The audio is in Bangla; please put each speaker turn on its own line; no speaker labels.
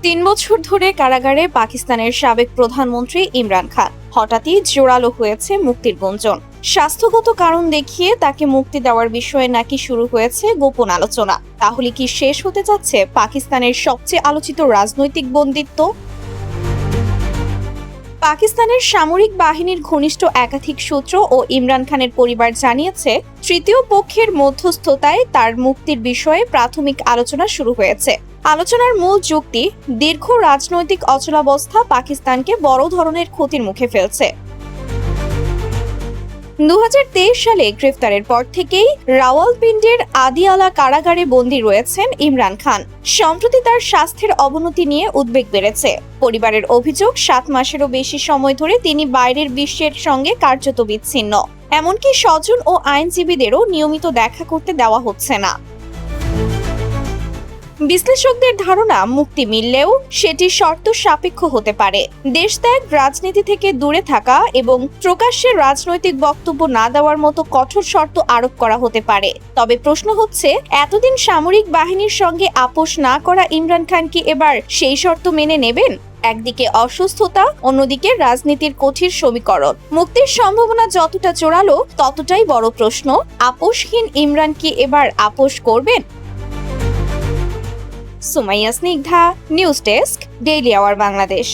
৩ বছর ধরে কারাগারে পাকিস্তানের সাবেক প্রধানমন্ত্রী ইমরান খান হঠাৎই জোরালো হয়েছে মুক্তির গুঞ্জন। স্বাস্থ্যগত কারণ দেখিয়ে তাকে মুক্তি দেওয়ার বিষয়ে নাকি শুরু হয়েছে গোপন আলোচনা। তাহলে কি শেষ হতে যাচ্ছে পাকিস্তানের সবচেয়ে আলোচিত রাজনৈতিক বন্দিত্ব? পাকিস্তানের সামরিক বাহিনীর ঘনিষ্ঠ একাধিক সূত্র ও ইমরান খানের পরিবার জানিয়েছে, তৃতীয় পক্ষের মধ্যস্থতায় তার মুক্তির বিষয়ে প্রাথমিক আলোচনা শুরু হয়েছে। আলোচনার মূল যুক্তি, দীর্ঘ রাজনৈতিক অচলাবস্থা পাকিস্তানকে বড় ধরনের ক্ষতির মুখে ফেলছে। ২০২৩ সালে গ্রেফতারের পর থেকেই রাওয়ালপিন্ডির আদিয়ালা কারাগারে বন্দী রয়েছেন ইমরান খান। সম্প্রতি তার স্বাস্থ্যের অবনতি নিয়ে উদ্বেগ বেড়েছে। পরিবারের অভিযোগ, ৭ মাসেরও বেশি সময় ধরে তিনি বাইরের বিশ্বের সঙ্গে কার্যত বিচ্ছিন্ন। এমনকি স্বজন ও আইনজীবীদেরও নিয়মিত দেখা করতে দেওয়া হচ্ছে না। বিশ্লেষকদের ধারণা, মুক্তি মিললেও সেটি শর্ত সাপেক্ষ হতে পারে। দেশত্যাগ, রাজনীতি থেকে দূরে থাকা এবং প্রকাশ্যে রাজনৈতিক বক্তব্য না দেওয়ার মতো কঠোর শর্ত আরোপ করা হতে পারে। তবে প্রশ্ন হচ্ছে, এতদিন সামরিক বাহিনীর সঙ্গে আপোষ না করা ইমরান খান কি এবার সেই শর্ত মেনে নেবেন? একদিকে অসুস্থতা, অন্যদিকে রাজনীতির কঠিন সমীকরণ। মুক্তির সম্ভাবনা যতটা জোরালো, ততটাই বড় প্রশ্ন, আপোষহীন ইমরান কি এবার আপোষ করবেন? Sumaiya Snigdha, news desk, Daily Our Bangladesh.